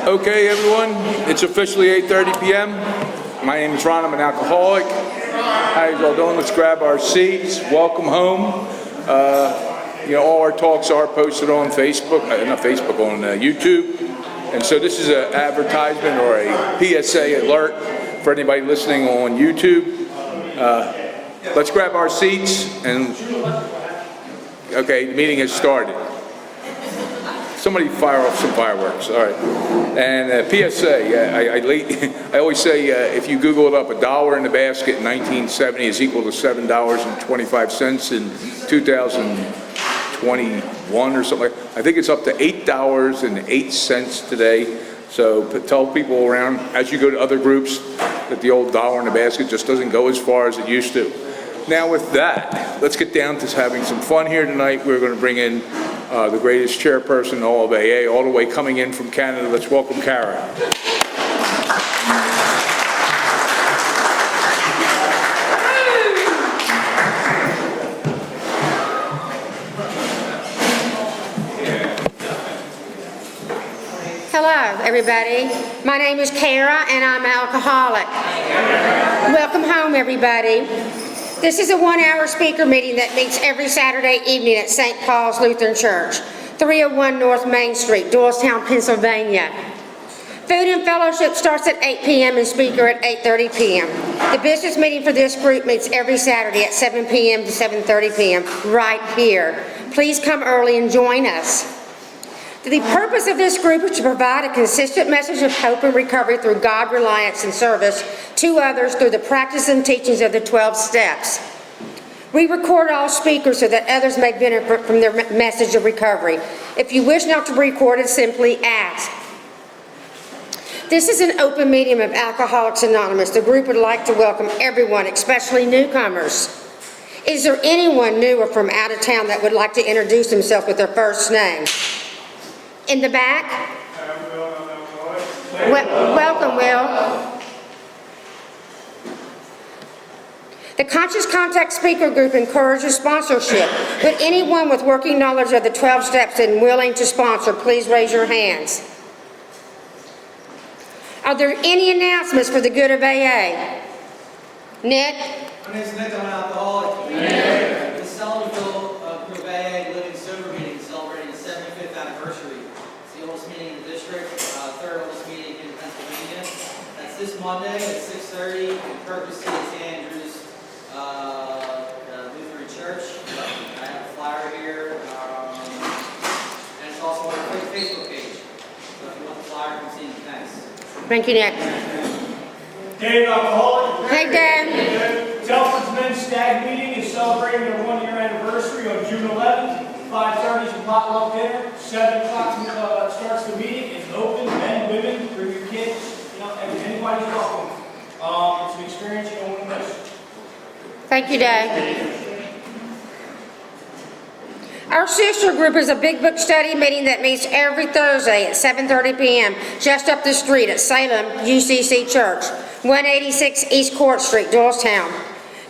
Okay, everyone, it's officially 8:30 p.m. My name is Ron. I'm an alcoholic. How you all doing? Let's grab our seats. Welcome home. All our talks are posted on Facebook, not Facebook, on YouTube. And so this is an advertisement or a PSA alert for anybody listening on YouTube. Let's grab our seats and, okay, the meeting has started. Somebody fire off some fireworks. All right. And PSA, I always say if you Google it up, $1 in the basket in 1970 is equal to $7.25 in 2021 or something. I think it's up to $8.08 today. So tell people around, as you go to other groups, that the old dollar in the basket just doesn't go as far as it used to. Now with that, let's get down to having some fun here tonight. We're going to bring in the greatest chairperson in all of AA, all the way coming in from Canada. Let's welcome Kara. Hello, everybody. My name is Kara, and I'm an alcoholic. Welcome home, everybody. This is a one-hour speaker meeting that meets every Saturday evening at St. Paul's Lutheran Church, 301 North Main Street, Doylestown, Pennsylvania. Food and fellowship starts at 8 p.m. and speaker at 8:30 p.m. The business meeting for this group meets every Saturday at 7 p.m. to 7:30 p.m. right here. Please come early and join us. The purpose of this group is to provide a consistent message of hope and recovery through God, reliance, and service to others through the practice and teachings of the 12 steps. We record all speakers so that others may benefit from their message of recovery. If you wish not to be recorded, simply ask. This is an open meeting of Alcoholics Anonymous. The group would like to welcome everyone, especially newcomers. Is there anyone new or from out of town that would like to introduce themselves with their first name? In the back? Welcome, Will. The Conscious Contact Speaker Group encourages sponsorship. Would anyone with working knowledge of the 12 steps and willing to sponsor, please raise your hands. Are there any announcements for the good of AA? Nick? My name is Nick. I'm an alcoholic. Yeah. The Sellenville Group of AA Living Sober meeting is celebrating the 75th anniversary. It's the oldest meeting in the district, third oldest meeting in Pennsylvania. That's this Monday at 6:30 in Purpose City, St. Andrews Lutheran Church. I have a flyer here, and it's also on our Facebook page. So if you want the flyer, come see me. Thanks. Thank you, Nick. Dave, alcoholic. Hey, Dan. Telford's Men's Stag Meeting is celebrating their 1-year anniversary on June 11th. 5:30 is a potluck dinner. 7 o'clock starts the meeting. It's open, men, women, bring your kids. Anybody's welcome. It's an experience you don't want to miss. Thank you, Dave. Our sister group is a big book study meeting that meets every Thursday at 7:30 p.m. just up the street at Salem UCC Church, 186 East Court Street, Doylestown.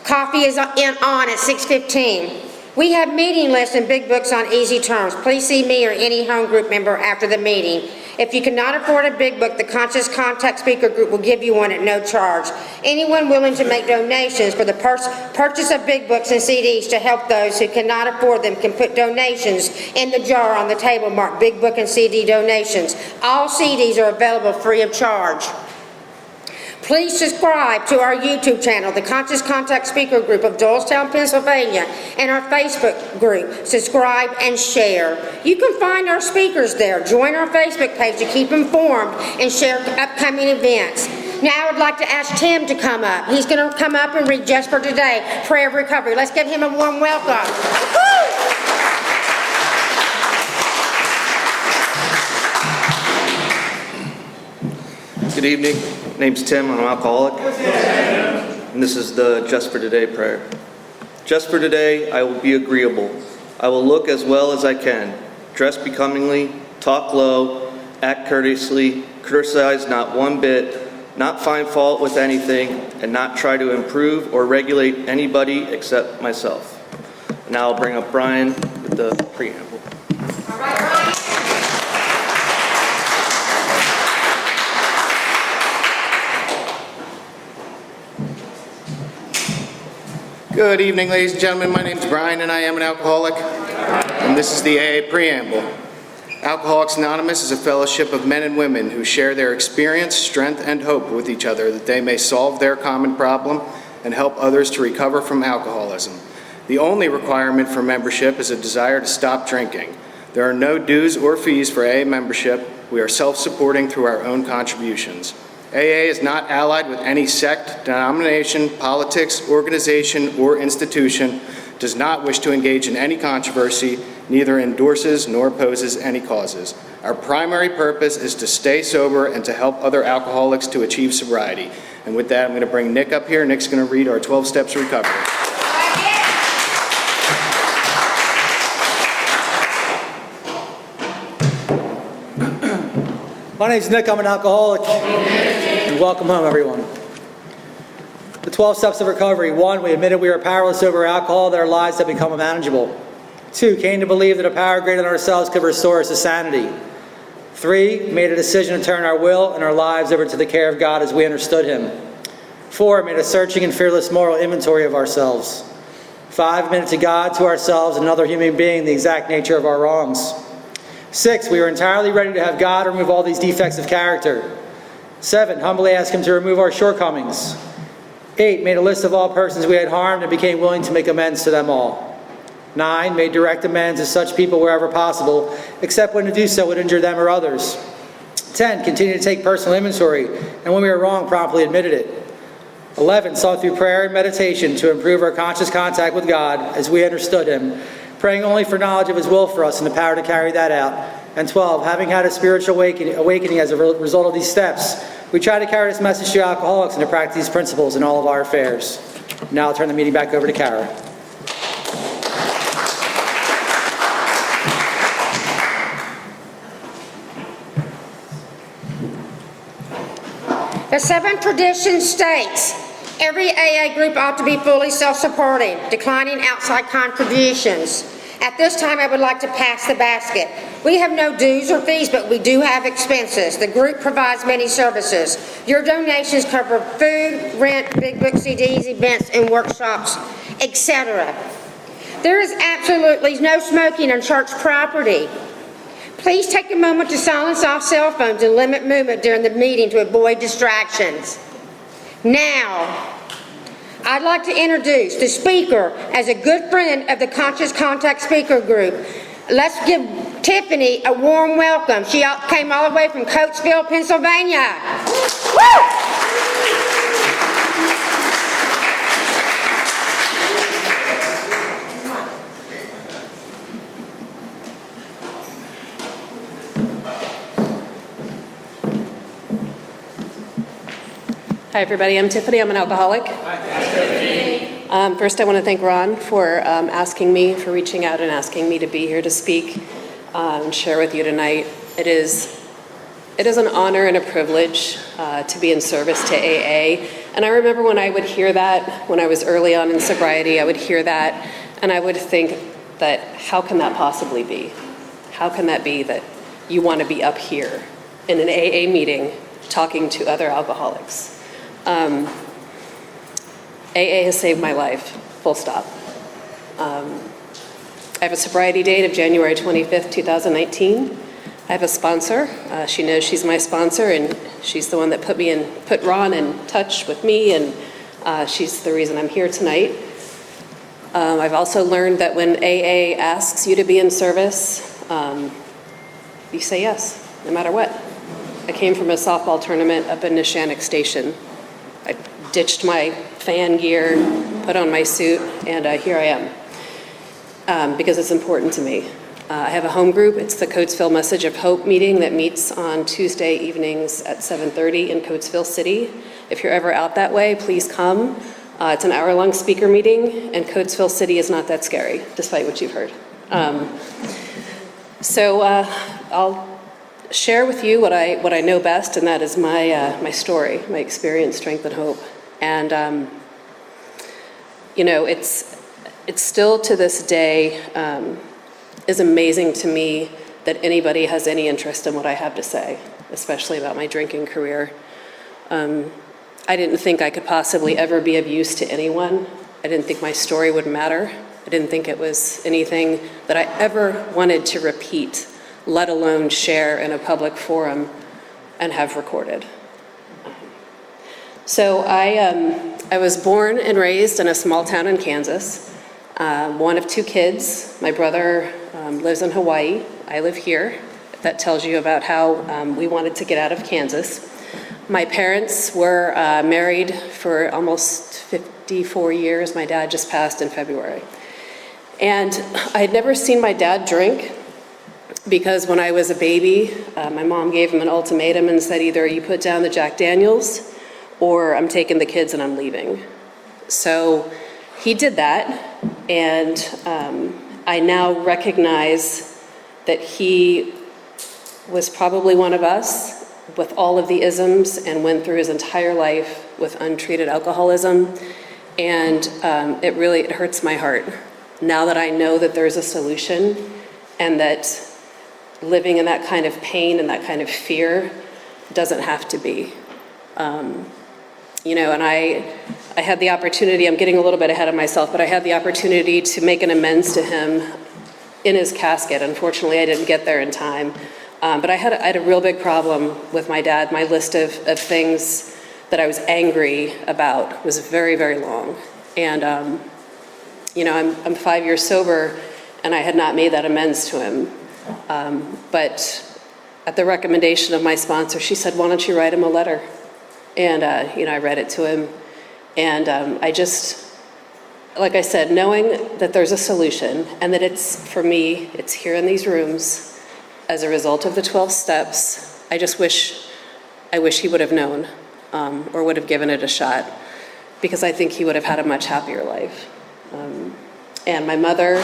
Coffee is on at 6:15. We have meeting lists and big books on easy terms. Please see me or any home group member after the meeting. If you cannot afford a big book, the Conscious Contact Speaker Group will give you one at no charge. Anyone willing to make donations for the purchase of big books and CDs to help those who cannot afford them can put donations in the jar on the table marked Big Book and CD donations. All CDs are available free of charge. Please subscribe to our YouTube channel, the Conscious Contact Speaker Group of Doylestown, Pennsylvania, and our Facebook group. Subscribe and share. You can find our speakers there. Join our Facebook page to keep informed and share upcoming events. Now I would like to ask Tim to come up. He's going to come up and read Just for Today, Prayer of Recovery. Let's give him a warm welcome. Woo! Good evening. My name's Tim. I'm an alcoholic. And this is the Just for Today prayer. Just for today, I will be agreeable. I will look as well as I can, dress becomingly, talk low, act courteously, criticize not one bit, not find fault with anything, and not try to improve or regulate anybody except myself. Now I'll bring up Brian with the preamble. All right, Brian. Good evening, ladies and gentlemen. My name is Brian, and I am an alcoholic. And this is the AA Preamble. Alcoholics Anonymous is a fellowship of men and women who share their experience, strength, and hope with each other that they may solve their common problem and help others to recover from alcoholism. The only requirement for membership is a desire to stop drinking. There are no dues or fees for AA membership. We are self-supporting through our own contributions. AA is not allied with any sect, denomination, politics, organization, or institution, does not wish to engage in any controversy, neither endorses nor opposes any causes. Our primary purpose is to stay sober and to help other alcoholics to achieve sobriety. And with that, I'm going to bring Nick up here. Nick's going to read our 12 Steps to Recovery. My name's Nick, I'm an alcoholic. And welcome home, everyone. The 12 steps of recovery. 1, we admitted we are powerless over alcohol, that our lives have become unmanageable. 2, came to believe that a power greater than ourselves could restore us to sanity. 3, made a decision to turn our will and our lives over to the care of God as we understood Him. 4, made a searching and fearless moral inventory of ourselves. 5, admitted to God, to ourselves, and another human being the exact nature of our wrongs. 6, we were entirely ready to have God remove all these defects of character. 7, humbly asked Him to remove our shortcomings. 8, made a list of all persons we had harmed and became willing to make amends to them all. 9, made direct amends to such people wherever possible, except when to do so would injure them or others. 10, continued to take personal inventory, and when we were wrong, promptly admitted it. 11, sought through prayer and meditation to improve our conscious contact with God as we understood Him, praying only for knowledge of His will for us and the power to carry that out. And 12, having had a spiritual awakening as a result of these steps, we try to carry this message to alcoholics and to practice these principles in all of our affairs. Now I'll turn the meeting back over to Kara. The 7th tradition states, every AA group ought to be fully self-supporting, declining outside contributions. At this time, I would like to pass the basket. We have no dues or fees, but we do have expenses. The group provides many services. Your donations cover food, rent, big book CDs, events, and workshops, etc. There is absolutely no smoking on church property. Please take a moment to silence off cell phones and limit movement during the meeting to avoid distractions. Now, I'd like to introduce the speaker as a good friend of the Conscious Contact Speaker Group. Let's give Tiffany a warm welcome. She came all the way from Coatesville, Pennsylvania. Woo! Hi, everybody. I'm Tiffany. I'm an alcoholic. First, I want to thank Ron for for reaching out and asking me to be here to speak and share with you tonight. It is an honor and a privilege to be in service to AA. And I remember when I would hear that, when I was early on in sobriety, I would hear that, and I would think that, how can that possibly be? How can that be that you want to be up here in an AA meeting talking to other alcoholics? AA has saved my life, full stop. I have a sobriety date of January 25th, 2019. I have a sponsor. She knows she's my sponsor, and she's the one that put Ron in touch with me, and she's the reason I'm here tonight. I've also learned that when AA asks you to be in service, you say yes, no matter what. I came from a softball tournament up in Neshannock Station. I ditched my fan gear, put on my suit, and here I am, because it's important to me. I have a home group. It's the Coatesville Message of Hope meeting that meets on Tuesday evenings at 7:30 in Coatesville City. If you're ever out that way, please come. It's an hour-long speaker meeting, and Coatesville City is not that scary, despite what you've heard. I'll share with you what I know best, and that is my story, my experience, strength, and hope. And it's still to this day is amazing to me that anybody has any interest in what I have to say, especially about my drinking career. I didn't think I could possibly ever be of use to anyone. I didn't think my story would matter. I didn't think it was anything that I ever wanted to repeat, let alone share in a public forum and have recorded. So I was born and raised in a small town in Kansas, one of 2 kids. My brother lives in Hawaii. I live here. That tells you about how we wanted to get out of Kansas. My parents were married for almost 54 years. My dad just passed in February. And I had never seen my dad drink because when I was a baby, my mom gave him an ultimatum and said, either you put down the Jack Daniels or I'm taking the kids and I'm leaving. So he did that, and I now recognize that he was probably one of us with all of the isms and went through his entire life with untreated alcoholism, and it hurts my heart now that I know that there's a solution and that living in that kind of pain and that kind of fear doesn't have to be. And I had the opportunity, I'm getting a little bit ahead of myself, but I had the opportunity to make an amends to him in his casket. Unfortunately, I didn't get there in time. But I had a real big problem with my dad. My list of things that I was angry about was very, very long. And, I'm 5 years sober, and I had not made that amends to him. But at the recommendation of my sponsor, she said, why don't you write him a letter? And, I read it to him. And I just, like I said, knowing that there's a solution and that for me, it's here in these rooms as a result of the 12 steps, I wish he would have known or would have given it a shot, because I think he would have had a much happier life. And my mother,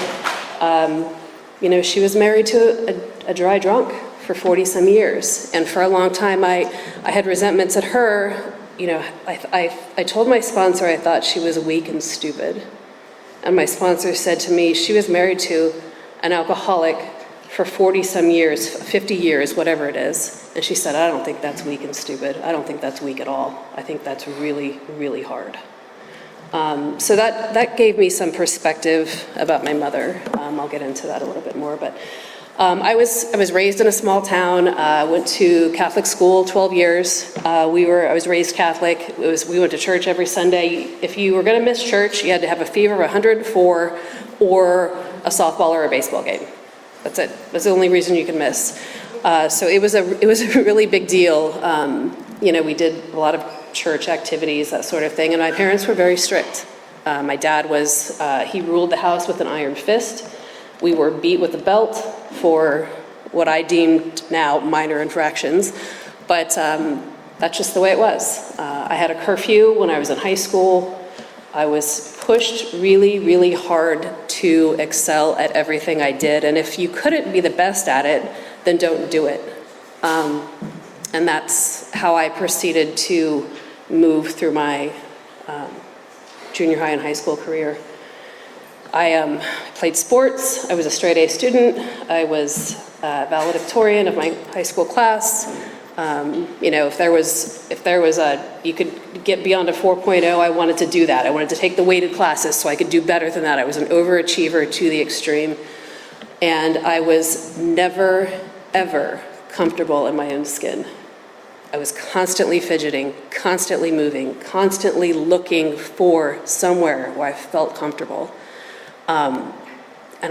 she was married to a dry drunk for 40-some years. And for a long time, I had resentments at her. I told my sponsor I thought she was weak and stupid. And my sponsor said to me, she was married to an alcoholic for 40-some years, 50 years, whatever it is. And she said, I don't think that's weak and stupid. I don't think that's weak at all. I think that's really, really hard. So that gave me some perspective about my mother. I'll get into that a little bit more, but I was raised in a small town. Went to Catholic school 12 years. I was raised Catholic. We went to church every Sunday. If you were going to miss church, you had to have a fever of 104 or a softball or a baseball game. That's it. That's the only reason you can miss. So it was a really big deal. We did a lot of church activities, that sort of thing, and my parents were very strict. My dad he ruled the house with an iron fist. We were beat with a belt for what I deemed now minor infractions, but that's just the way it was. I had a curfew when I was in high school. I was pushed really, really hard to excel at everything I did, and if you couldn't be the best at it, then don't do it. And that's how I proceeded to move through my junior high and high school career. I played sports. I was a straight A student. I was valedictorian of my high school class. If there was you could get beyond a 4.0, I wanted to do that. I wanted to take the weighted classes so I could do better than that. I was an overachiever to the extreme. And I was never, ever comfortable in my own skin. I was constantly fidgeting, constantly moving, constantly looking for somewhere where I felt comfortable. And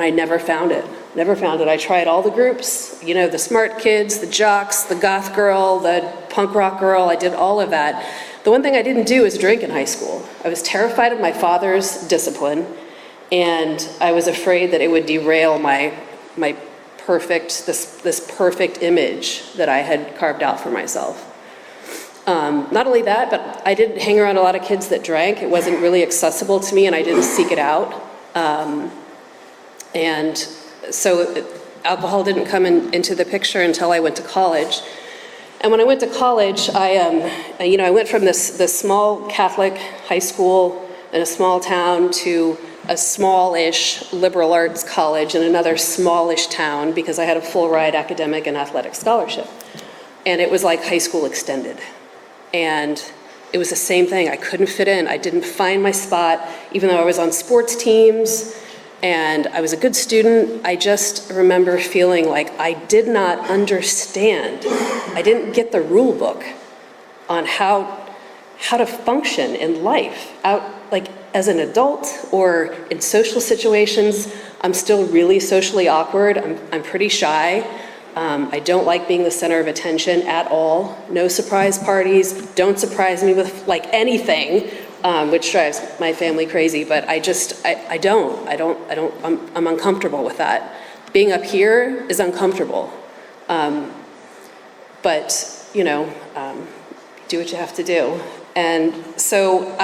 I never found it. I tried all the groups, the smart kids, the jocks, the goth girl, the punk rock girl. I did all of that. The one thing I didn't do is drink in high school. I was terrified of my father's discipline, and I was afraid that it would derail my this perfect image that I had carved out for myself. Not only that, but I didn't hang around a lot of kids that drank. It wasn't really accessible to me, and I didn't seek it out. And so alcohol didn't come into the picture until I went to college. And when I went to college, I went from this small Catholic high school in a small town to a smallish liberal arts college in another smallish town, because I had a full ride academic and athletic scholarship. And it was like high school extended. And it was the same thing. I couldn't fit in. I didn't find my spot, even though I was on sports teams and I was a good student. I just remember feeling like I did not understand. I didn't get the rule book on how to function in life, like as an adult or in social situations. I'm still really socially awkward. I'm pretty shy. I don't like being the center of attention at all. No surprise parties. Don't surprise me with like anything, which drives my family crazy. But I'm uncomfortable with that. Being up here is uncomfortable. But do what you have to do. And so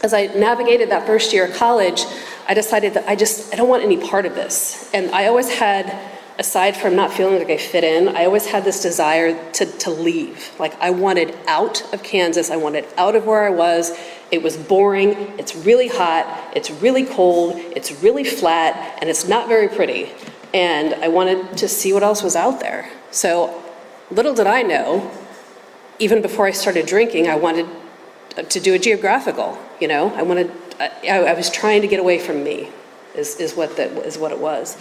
as I navigated that first year of college, I decided that I don't want any part of this. And I always had, aside from not feeling like I fit in, I always had this desire to leave. Like I wanted out of Kansas. I wanted out of where I was. It was boring. It's really hot. It's really cold. It's really flat. And it's not very pretty. And I wanted to see what else was out there. So little did I know, even before I started drinking, I wanted to do a geographical, I was trying to get away from me, is what it was.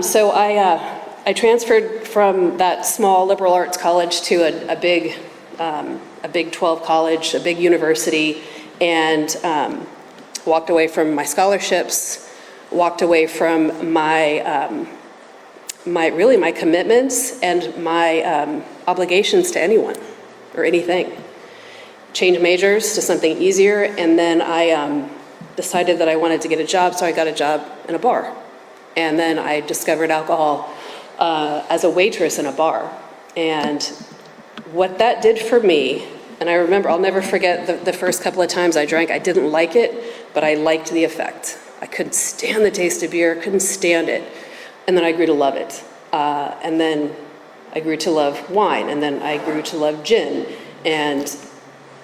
So I transferred from that small liberal arts college to a big 12 college, a big university, and walked away from my scholarships, walked away from my commitments and my obligations to anyone or anything. Changed majors to something easier, and then I decided that I wanted to get a job, so I got a job in a bar. And then I discovered alcohol as a waitress in a bar. And what that did for me, and I remember, I'll never forget the first couple of times I drank. I didn't like it, but I liked the effect. I couldn't stand the taste of beer, couldn't stand it. And then I grew to love it. And then I grew to love wine, and then I grew to love gin. And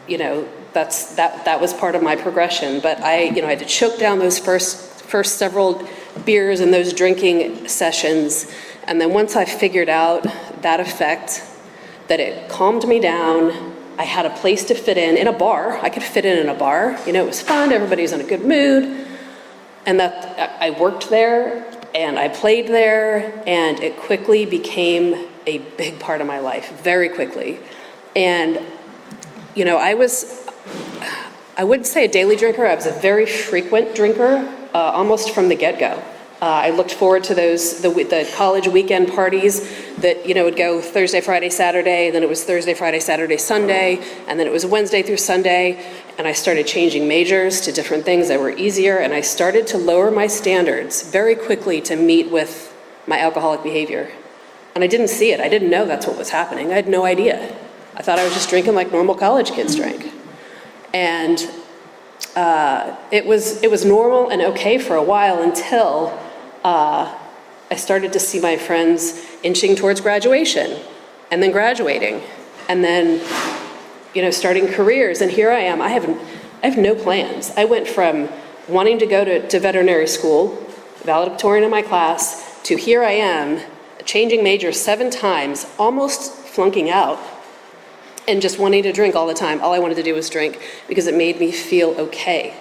that was part of my progression. But I had to choke down those first several beers and those drinking sessions. And then once I figured out that effect, that it calmed me down, I had a place to fit in a bar. I could fit in a bar. It was fun. Everybody was in a good mood. And that I worked there and I played there, and it quickly became a big part of my life, very quickly. And I wouldn't say a daily drinker. I was a very frequent drinker, almost from the get-go. I looked forward to the college weekend parties that, would go Thursday, Friday, Saturday, then it was Thursday, Friday, Saturday, Sunday, and then it was Wednesday through Sunday, and I started changing majors to different things that were easier, and I started to lower my standards very quickly to meet with my alcoholic behavior. And I didn't see it. I didn't know that's what was happening. I had no idea. I thought I was just drinking like normal college kids drank. And it was normal and okay for a while until I started to see my friends inching towards graduation, and then graduating, and then starting careers. And here I am. I have no plans. I went from wanting to go to veterinary school, valedictorian in my class, to here I am changing majors 7 times, almost flunking out, and just wanting to drink all the time. All I wanted to do was drink because it made me feel okay.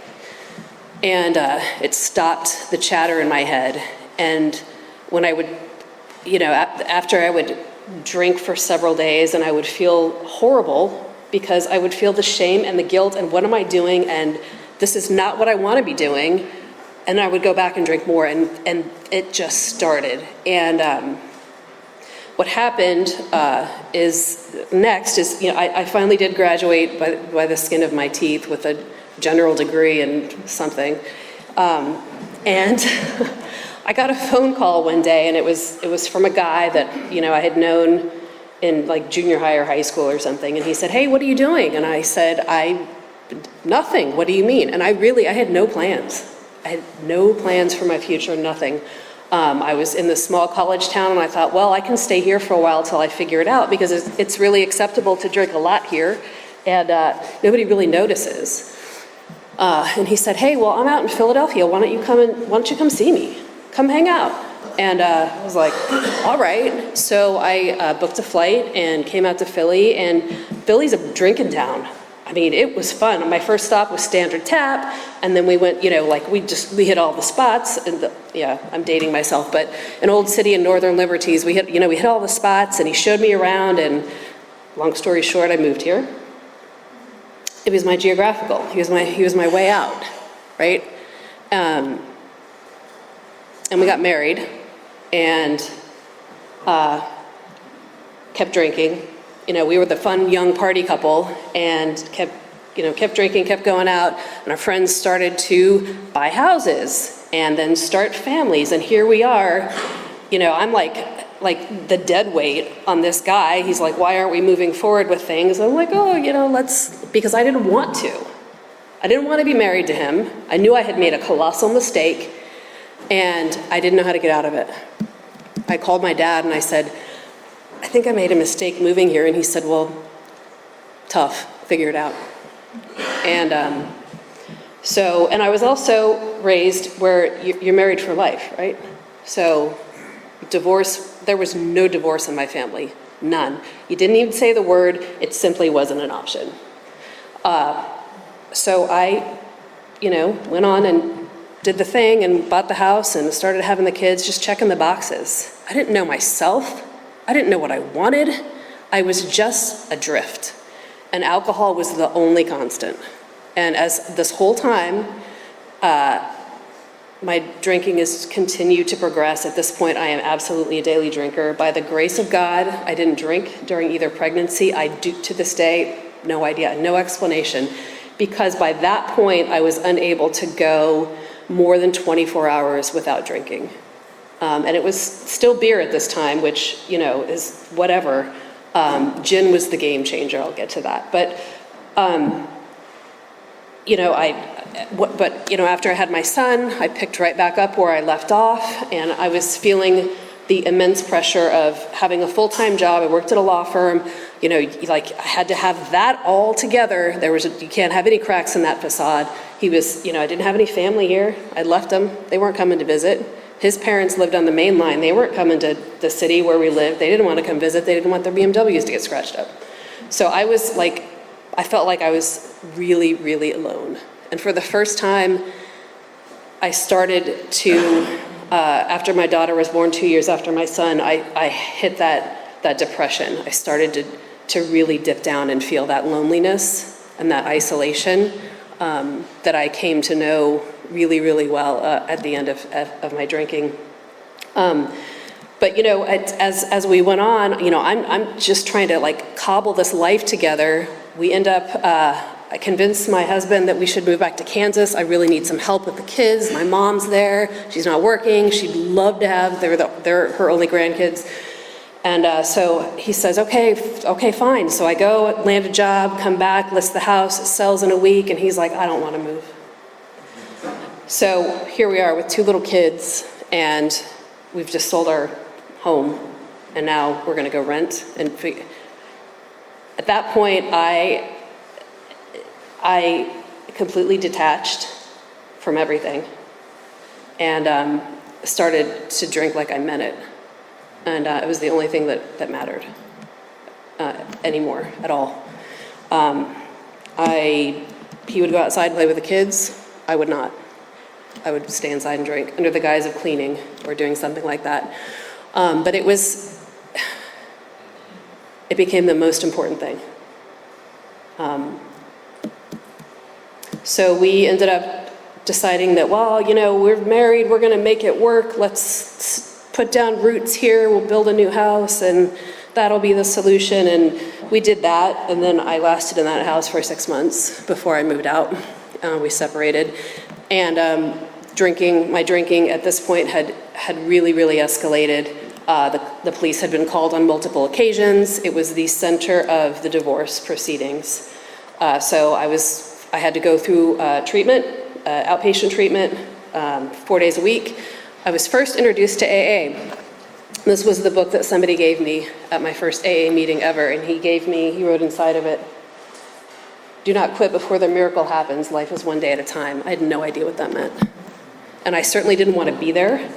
And it stopped the chatter in my head. And when I would, after I would drink for several days, and I would feel horrible because I would feel the shame and the guilt and what am I doing, and this is not what I want to be doing. And I would go back and drink more, and it just started. And what happened is I finally did graduate by the skin of my teeth with a general degree in something. And I got a phone call one day, and it was from a guy that I had known in like junior high or high school or something. And he said, "Hey, what are you doing?" And I said, "Nothing. What do you mean?" And I had no plans. I had no plans for my future, nothing. I was in this small college town, and I thought, well, I can stay here for a while till I figure it out, because it's really acceptable to drink a lot here, and nobody really notices. And he said, "Hey, well, I'm out in Philadelphia. Why don't you come see me? Come hang out." And I was like, all right. So I booked a flight and came out to Philly, and Philly's a drinking town. I mean, it was fun. My first stop was Standard Tap, and then we went, we hit all the spots. And I'm dating myself, but an old city in Northern Liberties, we hit all the spots, and he showed me around, and long story short, I moved here. It was my geographical. He was my way out, right? And we got married, and kept drinking. We were the fun young party couple, and kept drinking, kept going out, and our friends started to buy houses and then start families. And here we are, I'm like the dead weight on this guy. He's like, why aren't we moving forward with things? I'm like, because I didn't want to. I didn't want to be married to him. I knew I had made a colossal mistake, and I didn't know how to get out of it. I called my dad and I said, I think I made a mistake moving here. And he said, well, tough, figure it out. And and I was also raised where you're married for life, right? So divorce, there was no divorce in my family, none. You didn't even say the word, it simply wasn't an option. So I, went on and did the thing and bought the house and started having the kids, just checking the boxes. I didn't know myself. I didn't know what I wanted. I was just adrift. And alcohol was the only constant. And as this whole time, my drinking has continued to progress. At this point, I am absolutely a daily drinker. By the grace of God, I didn't drink during either pregnancy. I do to this day, no idea, no explanation. Because by that point, I was unable to go more than 24 hours without drinking. And it was still beer at this time, which, is whatever. Gin was the game changer. I'll get to that. But, after I had my son, I picked right back up where I left off, and I was feeling the immense pressure of having a full-time job. I worked at a law firm. I had to have that all together. You can't have any cracks in that facade. I didn't have any family here. I left them. They weren't coming to visit. His parents lived on the main line. They weren't coming to the city where we lived. They didn't want to come visit. They didn't want their BMWs to get scratched up. So I felt like I was really, really alone. And for the first time, I started to, after my daughter was born 2 years after my son, I hit that depression. I started to really dip down and feel that loneliness and that isolation that I came to know really, really well at the end of my drinking. But as we went on, I'm just trying to cobble this life together. We end up, I convinced my husband that we should move back to Kansas. I really need some help with the kids. My mom's there. She's not working. She'd love to have, they're her only grandkids. And so he says, okay, fine. So I go, land a job, come back, list the house, it sells in a week, and he's like, I don't want to move. So here we are with 2 little kids, and we've just sold our home, and now we're going to go rent. And at that point, I completely detached from everything, and started to drink like I meant it. And it was the only thing that mattered anymore at all. He would go outside and play with the kids. I would not. I would stay inside and drink under the guise of cleaning or doing something like that. But it became the most important thing. So we ended up deciding that, we're married, we're going to make it work. Let's put down roots here, we'll build a new house, and that'll be the solution. And we did that, and then I lasted in that house for 6 months before I moved out. We separated. And my drinking at this point had really, really escalated. The police had been called on multiple occasions. It was the center of the divorce proceedings. So I had to go through treatment, outpatient treatment, 4 days a week. I was first introduced to AA. This was the book that somebody gave me at my first AA meeting ever, and he wrote inside of it, "Do not quit before the miracle happens. Life is one day at a time." I had no idea what that meant. And I certainly didn't want to be there.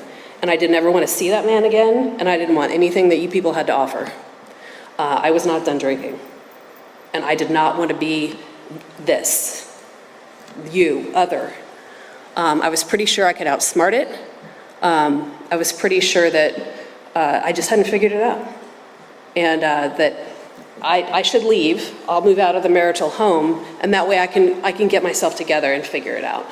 and I didn't ever want to see that man again, and I didn't want anything that you people had to offer. I was not done drinking, and I did not want to be this, you, other. I was pretty sure I could outsmart it. I was pretty sure that I just hadn't figured it out, and that I should leave. I'll move out of the marital home, and that way I can get myself together and figure it out.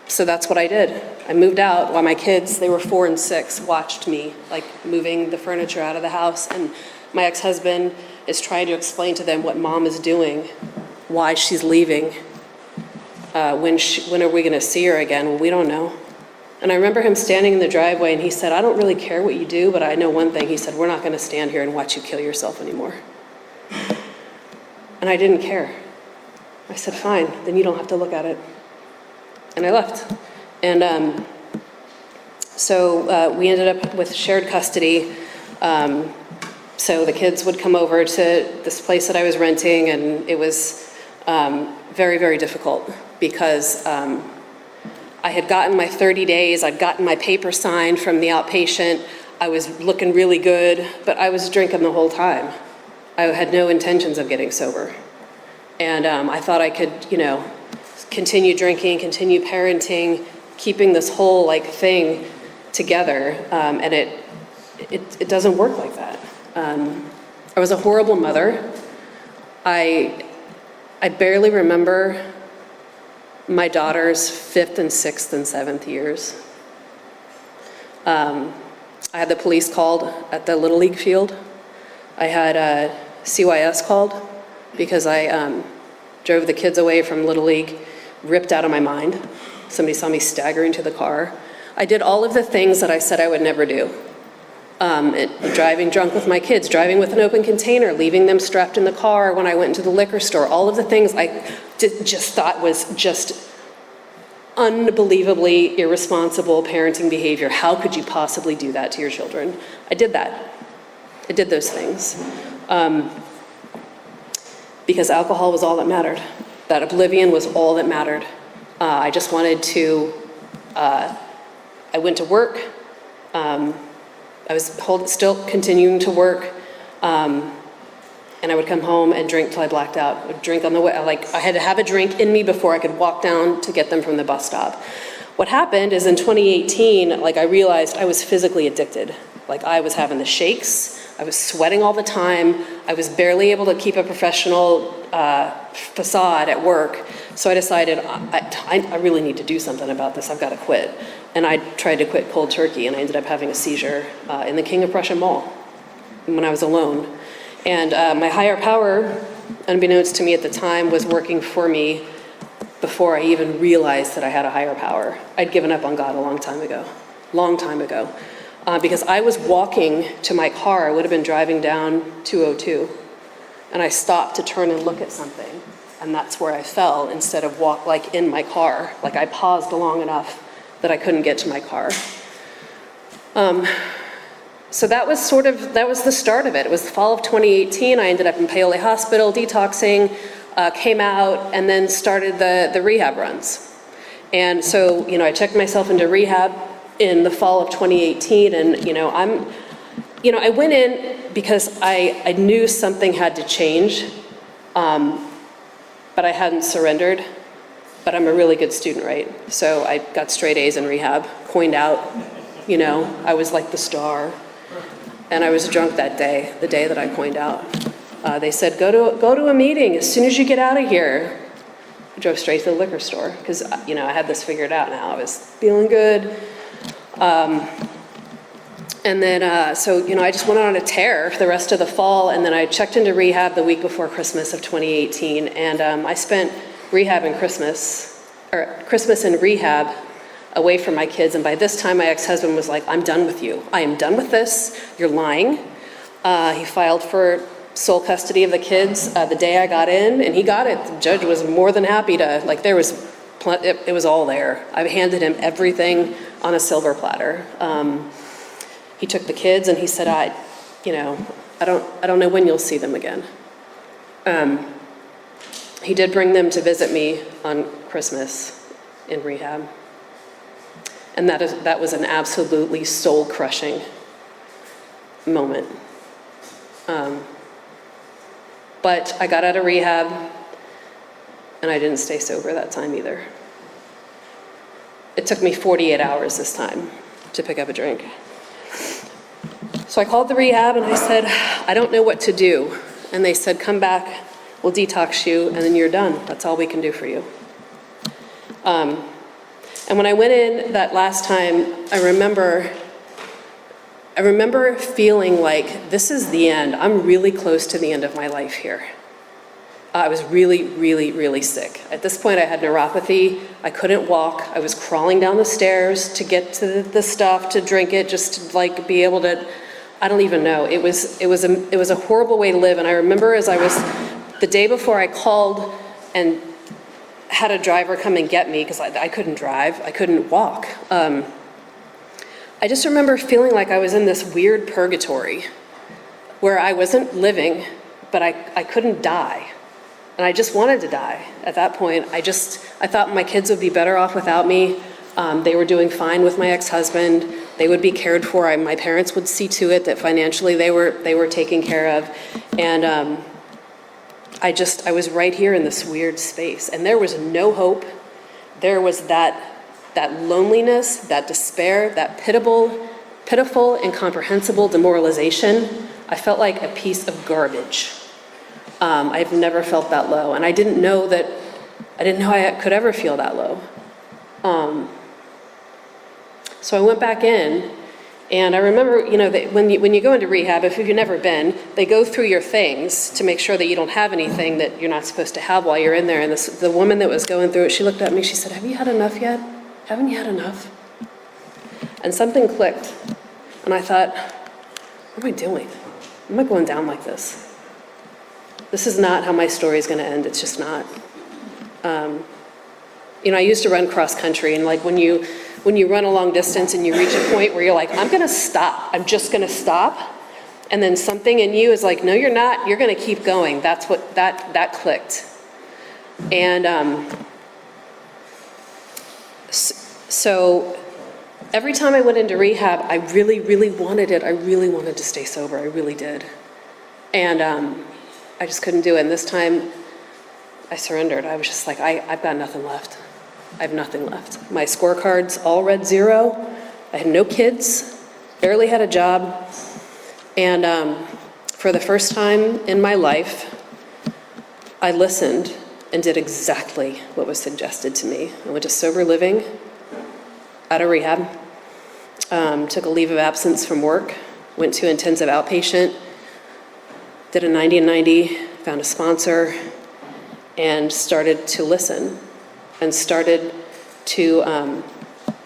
So that's what I did. I moved out while my kids, they were 4 and 6, watched me like moving the furniture out of the house, and my ex-husband is trying to explain to them what mom is doing, why she's leaving. When are we going to see her again? Well, we don't know. And I remember him standing in the driveway, and he said, I don't really care what you do, but I know one thing. He said, we're not going to stand here and watch you kill yourself anymore. And I didn't care. I said, fine, then you don't have to look at it. And I left. And so we ended up with shared custody. So the kids would come over to this place that I was renting, and it was very, very difficult because I had gotten my 30 days, I'd gotten my paper signed from the outpatient, I was looking really good, but I was drinking the whole time. I had no intentions of getting sober. And I thought I could, continue drinking, continue parenting, keeping this whole thing together, and it doesn't work like that. I was a horrible mother. I barely remember my daughter's 5th and 6th and 7th years. I had the police called at the Little League field. I had CYS called because I drove the kids away from Little League, ripped out of my mind. Somebody saw me staggering to the car. I did all of the things that I said I would never do. Driving drunk with my kids, driving with an open container, leaving them strapped in the car when I went into the liquor store, all of the things I just thought was just unbelievably irresponsible parenting behavior. How could you possibly do that to your children? I did that. I did those things. Because alcohol was all that mattered. That oblivion was all that mattered. I just wanted to, I went to work. I was still continuing to work, and I would come home and drink till I blacked out. I would drink on the way, I had to have a drink in me before I could walk down to get them from the bus stop. What happened is in 2018, I realized I was physically addicted. I was having the shakes, I was sweating all the time, I was barely able to keep a professional facade at work, so I decided I really need to do something about this, I've got to quit. And I tried to quit cold turkey, and I ended up having a seizure in the King of Prussia Mall when I was alone. And my higher power, unbeknownst to me at the time, was working for me before I even realized that I had a higher power. I'd given up on God a long time ago, because I was walking to my car. I would have been driving down 202, and I stopped to turn and look at something, and that's where I fell instead of walk in my car. I paused long enough that I couldn't get to my car. So that was the start of it. It was the fall of 2018. I ended up in Paoli Hospital detoxing, came out, and then started the rehab runs. And so, I checked myself into rehab in the fall of 2018, and I went in because I knew something had to change, but I hadn't surrendered. But I'm a really good student, right? So I got straight A's in rehab, coined out, I was like the star. And I was drunk that day, the day that I coined out. They said, go to a meeting as soon as you get out of here. I drove straight to the liquor store because, I had this figured out now. I was feeling good. And then, so I just went on a tear for the rest of the fall, and then I checked into rehab the week before Christmas of 2018, and I spent Christmas in rehab away from my kids, and by this time my ex-husband was like, I'm done with you. I am done with this. You're lying. He filed for sole custody of the kids the day I got in, and he got it. The judge was more than happy to, it was all there. I handed him everything on a silver platter. He took the kids and he said, I don't know when you'll see them again. He did bring them to visit me on Christmas in rehab. And that was an absolutely soul-crushing moment. But I got out of rehab, and I didn't stay sober that time either. It took me 48 hours this time to pick up a drink. So I called the rehab and I said, I don't know what to do. And they said, come back, we'll detox you, and then you're done. That's all we can do for you. And when I went in that last time, I remember feeling like this is the end. I'm really close to the end of my life here. I was really, really, really sick. At this point, I had neuropathy. I couldn't walk. I was crawling down the stairs to get to the stuff, to drink it, just to like be able to, I don't even know. It was a horrible way to live. And I remember the day before I called and had a driver come and get me because I couldn't drive. I couldn't walk. I just remember feeling like I was in this weird purgatory where I wasn't living, but I couldn't die. And I just wanted to die at that point. I thought my kids would be better off without me. They were doing fine with my ex-husband. They would be cared for. My parents would see to it that financially they were taken care of. And I was right here in this weird space. And there was no hope. There was that loneliness, that despair, that pitiful, incomprehensible demoralization. I felt like a piece of garbage. I've never felt that low, and I didn't know I could ever feel that low. So I went back in, and I remember, that when you go into rehab, if you've never been, they go through your things to make sure that you don't have anything that you're not supposed to have while you're in there. And the woman that was going through it, she looked at me, she said, "Have you had enough yet? Haven't you had enough?" And something clicked, and I thought, what am I doing? I'm not going down like this. This is not how my story is going to end. It's just not. I used to run cross country, and like when you run a long distance and you reach a point where you're like, I'm going to stop. I'm just going to stop. And then something in you is like, no, you're not. You're going to keep going. That's what that clicked. And so every time I went into rehab, I really, really wanted it. I really wanted to stay sober. I really did. And I just couldn't do it. And this time, I surrendered. I was just like, I've got nothing left. I have nothing left. My scorecards all read 0. I had no kids, barely had a job. And for the first time in my life, I listened and did exactly what was suggested to me. I went to sober living, out of rehab, took a leave of absence from work, went to intensive outpatient, did a 90 and 90, found a sponsor, and started to listen, and started to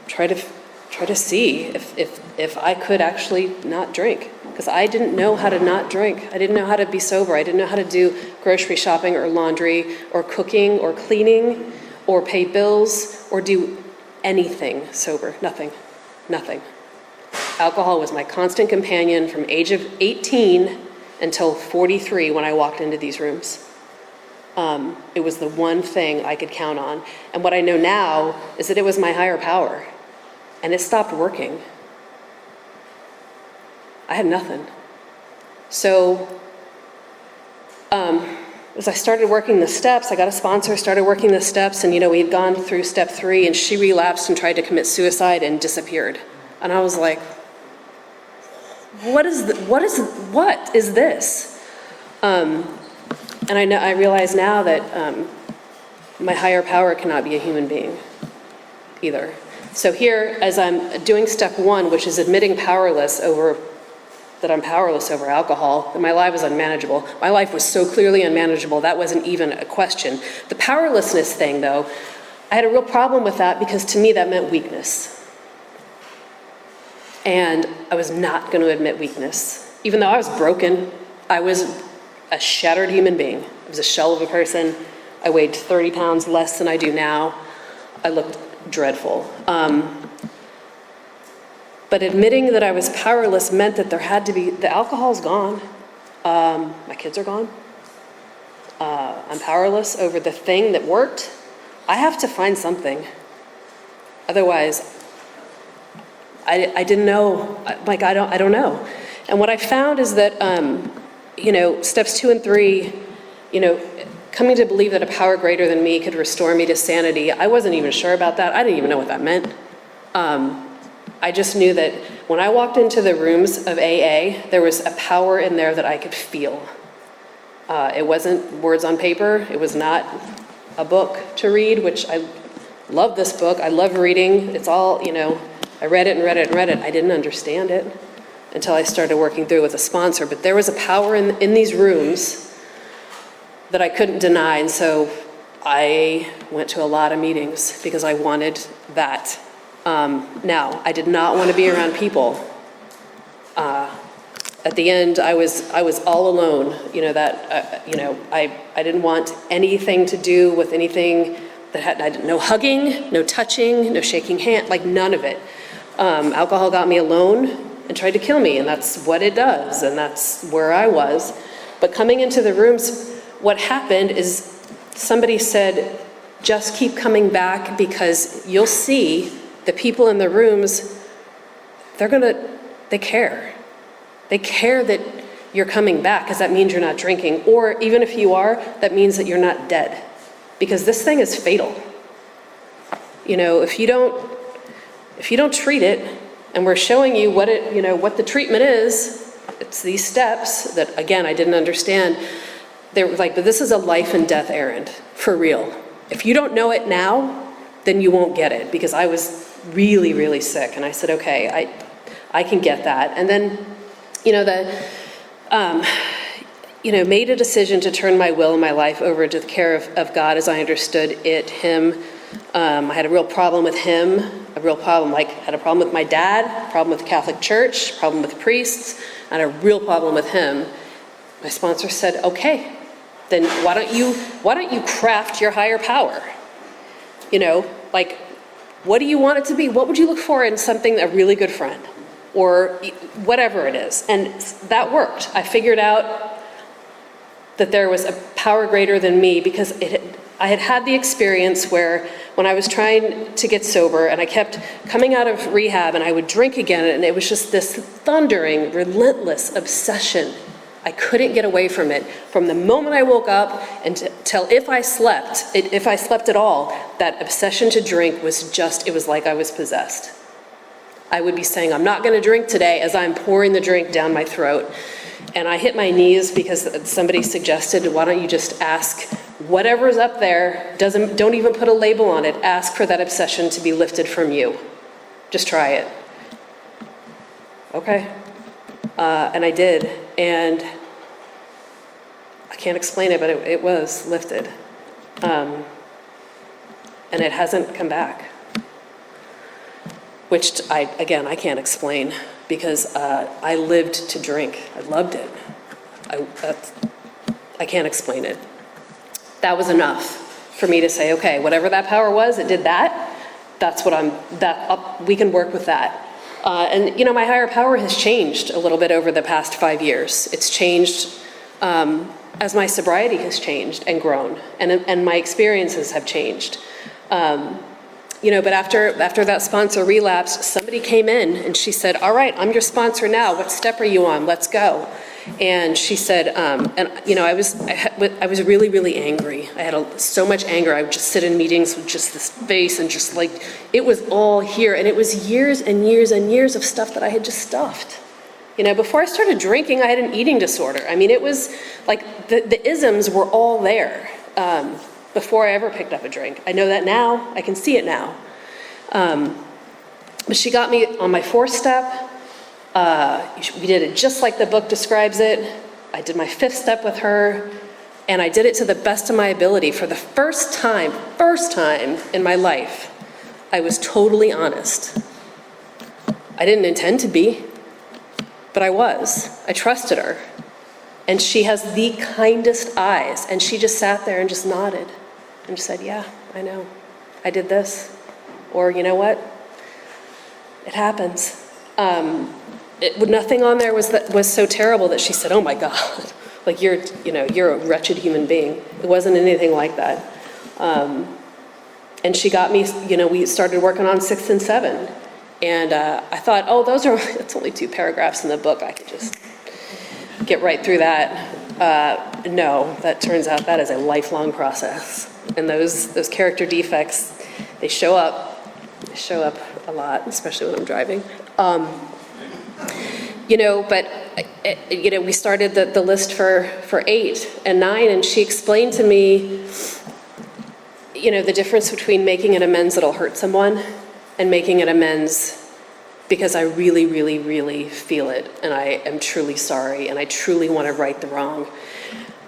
try to see if I could actually not drink, because I didn't know how to not drink. I didn't know how to be sober. I didn't know how to do grocery shopping or laundry or cooking or cleaning or pay bills or do anything sober. Nothing. Alcohol was my constant companion from age of 18 until 43 when I walked into these rooms. It was the one thing I could count on. And what I know now is that it was my higher power. And it stopped working. I had nothing. So as I started working the steps, I got a sponsor, started working the steps, and we had gone through step 3, and she relapsed and tried to commit suicide and disappeared. And I was like, what is this? And I realize now that my higher power cannot be a human being either. So here, as I'm doing step 1, which is admitting that I'm powerless over alcohol, that my life was unmanageable. My life was so clearly unmanageable, that wasn't even a question. The powerlessness thing, though, I had a real problem with that because to me that meant weakness. And I was not going to admit weakness. Even though I was broken, I was a shattered human being. I was a shell of a person. I weighed 30 pounds less than I do now. I looked dreadful. But admitting that I was powerless meant that there had to be, the alcohol's gone. My kids are gone. I'm powerless over the thing that worked. I have to find something. Otherwise, I didn't know, like, I don't know. And what I found is that, steps 2 and 3, coming to believe that a power greater than me could restore me to sanity, I wasn't even sure about that. I didn't even know what that meant. I just knew that when I walked into the rooms of AA, there was a power in there that I could feel. It wasn't words on paper. It was not a book to read, which I love this book. I love reading. It's all, I read it and read it and read it. I didn't understand it until I started working through it with a sponsor. But there was a power in these rooms that I couldn't deny. And so I went to a lot of meetings because I wanted that. Now, I did not want to be around people. At the end, I was all alone. I didn't want anything to do with anything that had no hugging, no touching, no shaking hand, like none of it. Alcohol got me alone and tried to kill me, and that's what it does, and that's where I was. But coming into the rooms, what happened is somebody said, just keep coming back because you'll see the people in the rooms, they care. They care that you're coming back because that means you're not drinking. Or even if you are, that means that you're not dead. Because this thing is fatal. If you don't treat it, and we're showing you what the treatment is, it's these steps that, again, I didn't understand. They were like, but this is a life and death errand, for real. If you don't know it now, then you won't get it. Because I was really, really sick, and I said, okay, I can get that. And then, made a decision to turn my will and my life over to the care of God as I understood it, Him. I had a real problem with Him, had a problem with my dad, a problem with the Catholic Church, a problem with priests, and a real problem with Him. My sponsor said, okay, then why don't you craft your higher power? What do you want it to be? What would you look for in something, a really good friend? Or whatever it is. And that worked. I figured out that there was a power greater than me because I had the experience where when I was trying to get sober and I kept coming out of rehab and I would drink again, and it was just this thundering, relentless obsession. I couldn't get away from it. From the moment I woke up until if I slept at all, that obsession to drink it was like I was possessed. I would be saying, I'm not going to drink today as I'm pouring the drink down my throat. And I hit my knees because somebody suggested, why don't you just ask whatever's up there, don't even put a label on it, ask for that obsession to be lifted from you. Just try it. Okay. And I did. And I can't explain it, but it was lifted. And it hasn't come back. Which I can't explain because I lived to drink. I loved it. I can't explain it. That was enough for me to say, okay, whatever that power was, it did that. That's what we can work with that. And my higher power has changed a little bit over the past 5 years. It's changed as my sobriety has changed and grown, and my experiences have changed. But after that sponsor relapsed, somebody came in and she said, all right, I'm your sponsor now. What step are you on? Let's go. And she said, I was really, really angry. I had so much anger. I would just sit in meetings with just this face and just it was all here. And it was years and years and years of stuff that I had just stuffed. Before I started drinking, I had an eating disorder. I mean, it was like the isms were all there. Before I ever picked up a drink. I know that now. I can see it now. But she got me on my 4th step. We did it just like the book describes it. I did my 5th step with her, and I did it to the best of my ability. For the first time in my life, I was totally honest. I didn't intend to be, but I was. I trusted her. And she has the kindest eyes, and she just sat there and just nodded. And just said, yeah, I know. I did this. Or, you know what? It happens. Nothing on there was so terrible that she said, oh my God, you're a wretched human being. It wasn't anything like that. And she got me, we started working on 6 and 7. And I thought, oh, it's only 2 paragraphs in the book. I could just get right through that. No, that turns out that is a lifelong process. And those character defects, they show up a lot, especially when I'm driving. But we started the list for 8 and 9, and she explained to me, the difference between making an amends that'll hurt someone and making an amends because I really, really, really feel it, and I am truly sorry, and I truly want to right the wrong.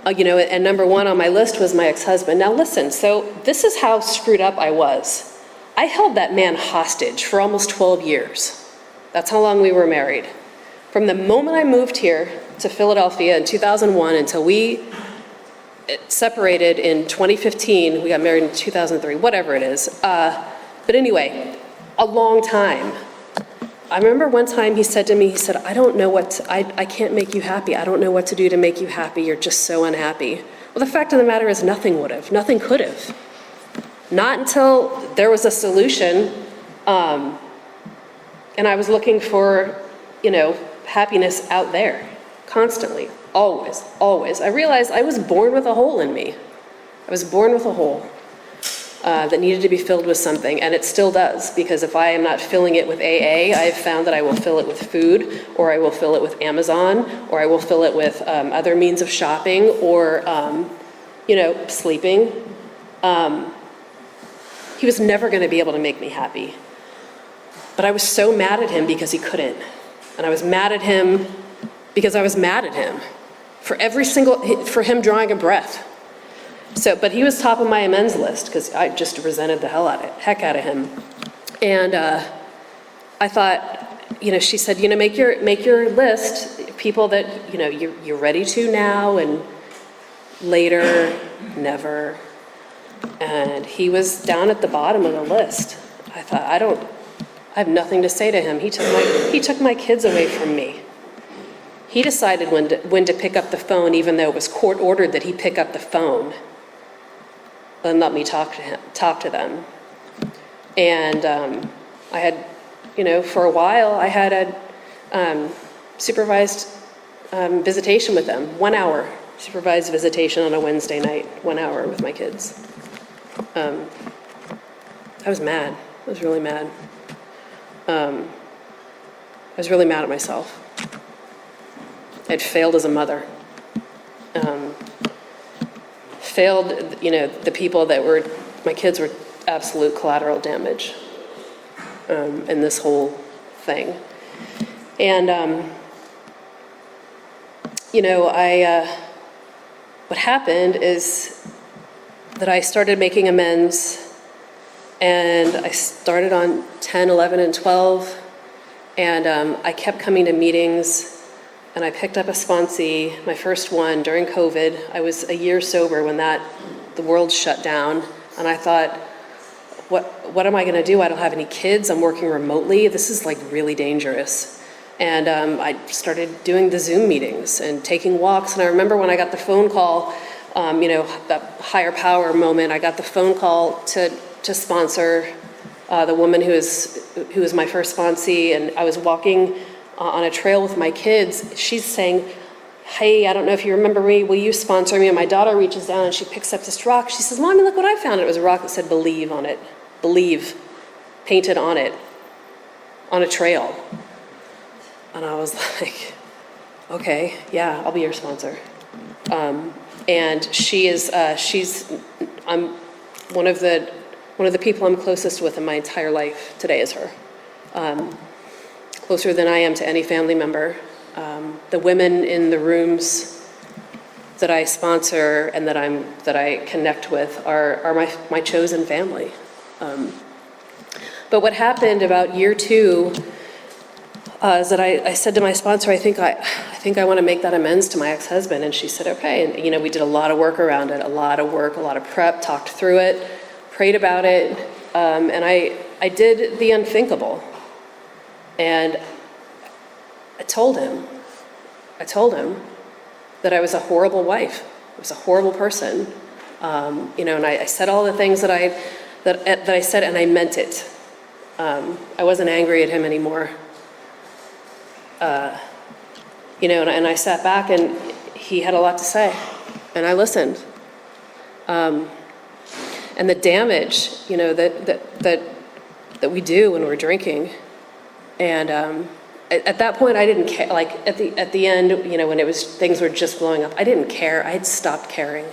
And number 1 on my list was my ex-husband. Now listen, so this is how screwed up I was. I held that man hostage for almost 12 years. That's how long we were married. From the moment I moved here to Philadelphia in 2001 until we separated in 2015, we got married in 2003, whatever it is. But anyway, a long time. I remember one time he said to me, he said, I don't know I can't make you happy. I don't know what to do to make you happy. You're just so unhappy. Well, the fact of the matter is nothing could have. Not until there was a solution, and I was looking for, happiness out there, constantly, always, always. I realized I was born with a hole in me. I was born with a hole that needed to be filled with something, and it still does, because if I am not filling it with AA, I have found that I will fill it with food, or I will fill it with Amazon, or I will fill it with other means of shopping, or, sleeping. He was never going to be able to make me happy. But I was so mad at him because he couldn't. And I was mad at him because I was mad at him for him drawing a breath. But he was top of my amends list because I just resented the heck out of him. And I thought, she said, make your list, people that, you're ready to now and later, never. And he was down at the bottom of the list. I thought, I have nothing to say to him. He took my kids away from me. He decided when to pick up the phone, even though it was court ordered that he pick up the phone and let me talk to them. And I had, for a while, I had a supervised visitation with them, 1 hour supervised visitation on a Wednesday night, 1 hour with my kids. I was mad. I was really mad. I was really mad at myself. I'd failed as a mother. Failed, the people that were, my kids were absolute collateral damage in this whole thing. And, what happened is that I started making amends, and I started on 10, 11, and 12, and I kept coming to meetings, and I picked up a sponsee, my first one during COVID. I was a year sober when the world shut down, and I thought, what am I gonna do? I don't have any kids, I'm working remotely, this is like really dangerous. And I started doing the Zoom meetings and taking walks, and I remember when I got the phone call, that higher power moment, I got the phone call to sponsor the woman who was my first sponsee, and I was walking on a trail with my kids. She's saying, hey, I don't know if you remember me, will you sponsor me? And my daughter reaches down and she picks up this rock. She says, Mommy, look what I found. It was a rock that said believe on it. Believe, painted on it, on a trail. And I was like, okay, yeah, I'll be your sponsor. And I'm one of the people I'm closest with in my entire life today is her. Closer than I am to any family member. The women in the rooms that I sponsor and that I connect with are my chosen family. But what happened about year 2 is that I said to my sponsor, I think I want to make that amends to my ex-husband, and she said, okay. And we did a lot of work around it, a lot of prep, talked through it, prayed about it, and I did the unthinkable. And I told him that I was a horrible wife, I was a horrible person, and I said all the things that I said, and I meant it. I wasn't angry at him anymore. You know, and I sat back and he had a lot to say, and I listened. And the damage, you know, that we do when we're drinking. And at that point, I didn't care. Like at the end, you know, when things were just blowing up, I didn't care. I had stopped caring.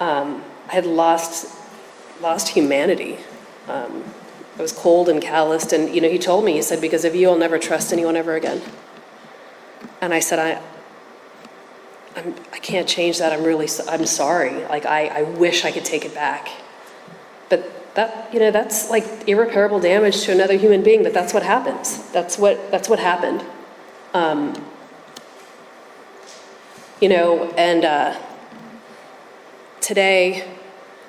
I had lost humanity. I was cold and calloused, and you know, he told me, he said, because of you, I'll never trust anyone ever again. And I said, I can't change that. I'm sorry. Like I wish I could take it back. But that, you know, that's like irreparable damage to another human being. But that's what happens. That's what happened. You know, and today,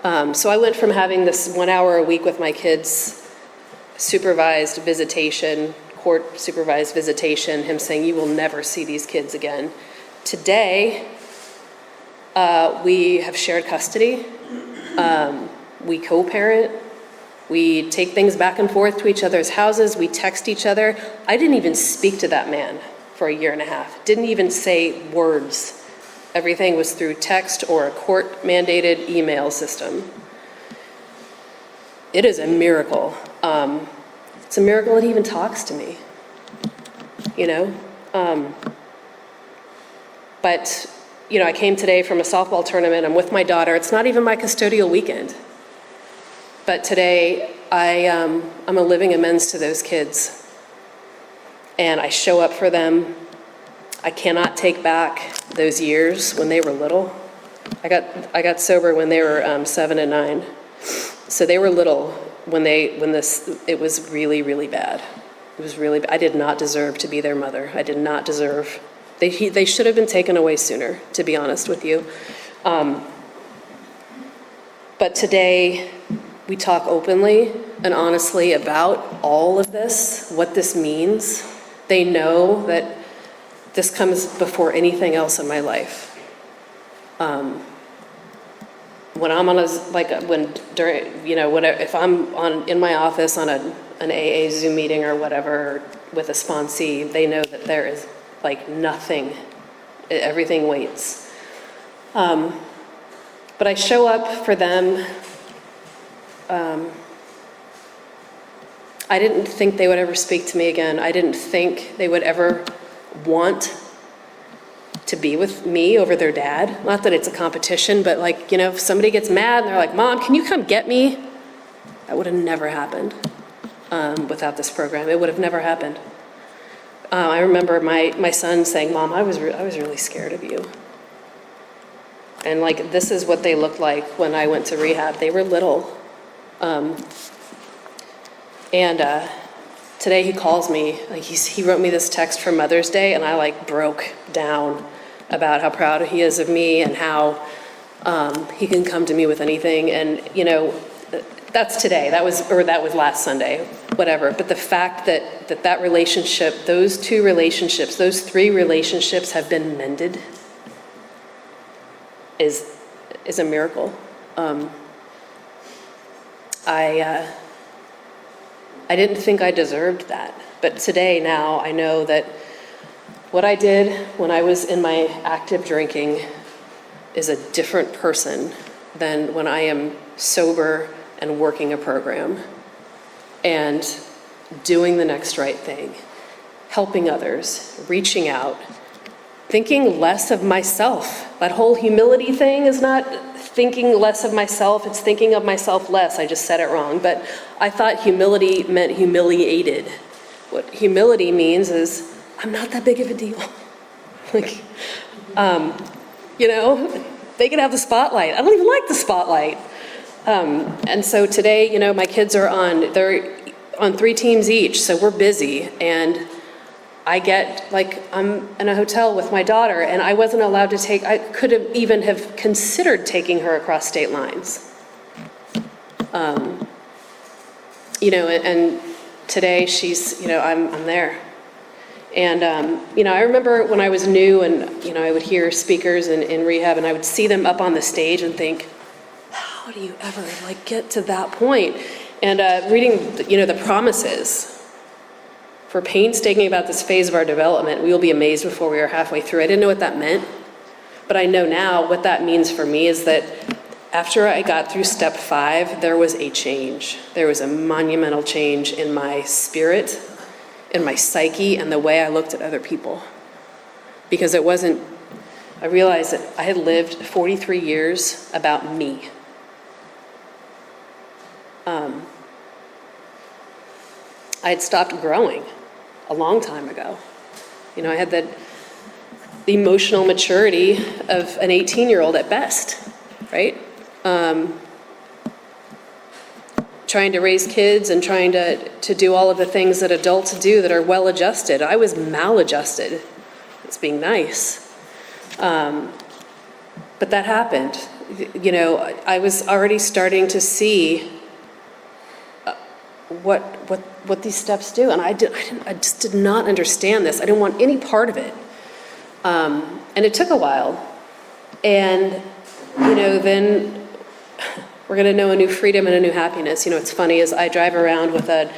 so I went from having this 1 hour a week with my kids, supervised visitation, court supervised visitation, him saying, you will never see these kids again. Today, we have shared custody. We co-parent. We take things back and forth to each other's houses. We text each other. I didn't even speak to that man for 1.5 years. Didn't even say words. Everything was through text or a court-mandated email system. It is a miracle. It's a miracle that he even talks to me, you know? But, you know, I came today from a softball tournament. I'm with my daughter. It's not even my custodial weekend. But today, I'm a living amends to those kids. And I show up for them. I cannot take back those years when they were little. I got sober when they were 7 and 9. So they were little when it was really, really bad. It was really bad. I did not deserve to be their mother. I did not deserve. They should have been taken away sooner, to be honest with you. But today, we talk openly and honestly about all of this, what this means. They know that this comes before anything else in my life. When I'm on if I'm in my office on an AA Zoom meeting or whatever with a sponsee, they know that there is like nothing, everything waits. But I show up for them. I didn't think they would ever speak to me again. I didn't think they would ever want to be with me over their dad. Not that it's a competition, but like, you know, if somebody gets mad and they're like, Mom, can you come get me? That would have never happened without this program. It would have never happened. I remember my son saying, Mom, I was really scared of you. And like, this is what they looked like when I went to rehab. They were little. Today he calls me, like he wrote me this text for Mother's Day, and I like broke down about how proud he is of me and how he can come to me with anything. And you know, that's today. That was last Sunday, whatever. But the fact that relationship, those 2 relationships, those 3 relationships have been mended is a miracle. I didn't think I deserved that. But today, now, I know that what I did when I was in my active drinking is a different person than when I am sober and working a program and doing the next right thing, helping others, reaching out, thinking less of myself. That whole humility thing is not thinking less of myself, it's thinking of myself less. I just said it wrong, but I thought humility meant humiliated. What humility means is, I'm not that big of a deal. Like, you know, they can have the spotlight. I don't even like the spotlight. And so today, you know, my kids they're on 3 teams each, so we're busy, and I get, like, I'm in a hotel with my daughter, and I wasn't allowed to I could have even have considered taking her across state lines. You know, and today she's, you know, I'm there. And, you know, I remember when I was new and, you know, I would hear speakers in rehab, and I would see them up on the stage and think, how do you ever, like, get to that point? And reading, the promises. For painstaking about this phase of our development, we will be amazed before we are halfway through. I didn't know what that meant, but I know now what that means for me is that after I got through step 5, there was a change. There was a monumental change in my spirit, in my psyche, and the way I looked at other people. Because I realized that I had lived 43 years about me. I had stopped growing a long time ago. I had the emotional maturity of an 18-year-old at best, right? Trying to raise kids and trying to do all of the things that adults do that are well-adjusted. I was maladjusted. It's being nice. But that happened. I was already starting to see what these steps do, and I just did not understand this. I didn't want any part of it. And it took a while. And, then we're going to know a new freedom and a new happiness. What's funny is I drive around with a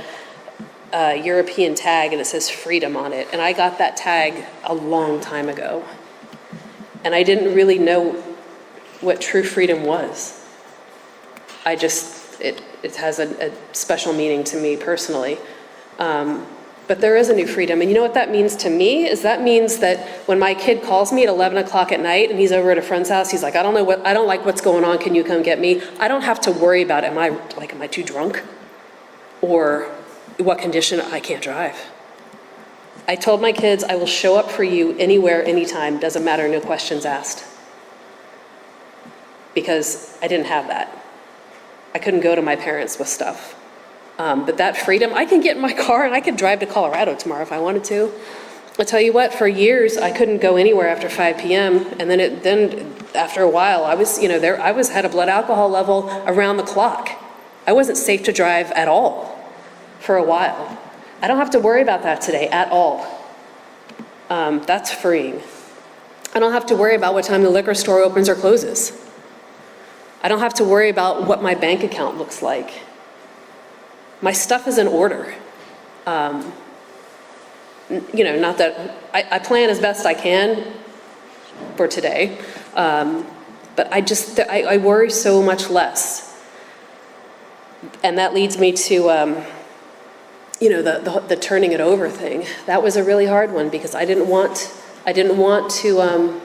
European tag and it says freedom on it. And I got that tag a long time ago. And I didn't really know what true freedom was. It has a special meaning to me personally. But there is a new freedom. And you know what that means to me? Is that means that when my kid calls me at 11 o'clock at night and he's over at a friend's house, he's like, I don't like what's going on, can you come get me? I don't have to worry about, am I too drunk? Or what condition I can't drive. I told my kids, I will show up for you anywhere, anytime, doesn't matter, no questions asked. Because I didn't have that. I couldn't go to my parents with stuff. But that freedom, I can get in my car and I could drive to Colorado tomorrow if I wanted to. I'll tell you what, for years, I couldn't go anywhere after 5 p.m. And then after a while, I had a blood alcohol level around the clock. I wasn't safe to drive at all for a while. I don't have to worry about that today at all. That's freeing. I don't have to worry about what time the liquor store opens or closes. I don't have to worry about what my bank account looks like. My stuff is in order. Not that I plan as best I can for today, but I worry so much less. And that leads me to, the turning it over thing. That was a really hard one because I didn't want to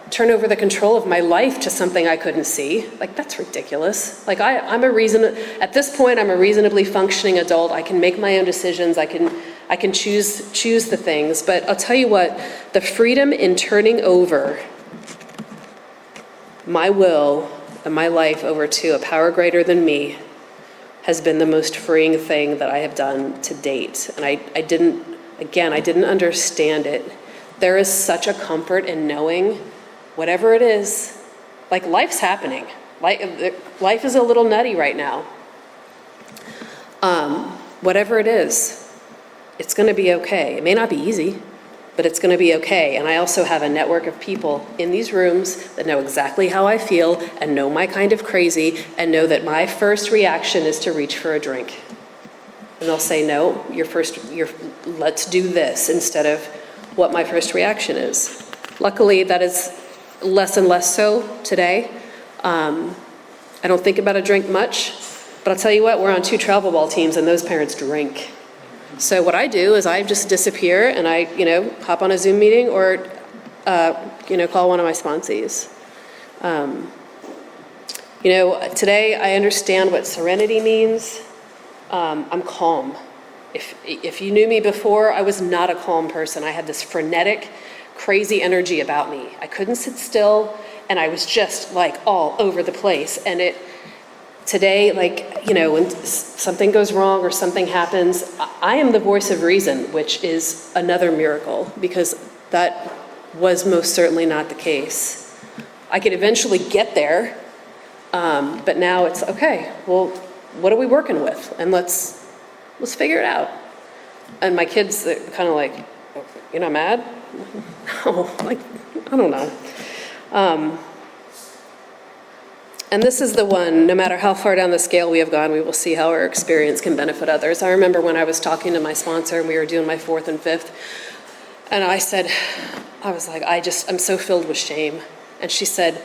turn over the control of my life to something I couldn't see. Like, that's ridiculous. Like, at this point, I'm a reasonably functioning adult. I can make my own decisions. I can choose the things. But I'll tell you what, the freedom in turning over my will and my life over to a power greater than me has been the most freeing thing that I have done to date. And I didn't understand it. There is such a comfort in knowing whatever it is, like life's happening. Life is a little nutty right now. Whatever it is, it's gonna be okay. It may not be easy, but it's gonna be okay. And I also have a network of people in these rooms that know exactly how I feel and know my kind of crazy and know that my first reaction is to reach for a drink. And they'll say, no, let's do this instead of what my first reaction is. Luckily, that is less and less so today. I don't think about a drink much, but I'll tell you what, we're on 2 travel ball teams and those parents drink. So what I do is I just disappear and I, hop on a Zoom meeting or, call one of my sponsees. Today I understand what serenity means. I'm calm. If you knew me before, I was not a calm person. I had this frenetic, crazy energy about me. I couldn't sit still, and I was just like all over the place. And today, when something goes wrong or something happens, I am the voice of reason, which is another miracle, because that was most certainly not the case. I could eventually get there, but now it's okay. Well, what are we working with? And let's figure it out. And my kids, they're kind of like, you're not mad? No, I don't know. And this is the one, no matter how far down the scale we have gone, we will see how our experience can benefit others. I remember when I was talking to my sponsor and we were doing my 4th and 5th, and I said, I was like, I'm so filled with shame. And she said,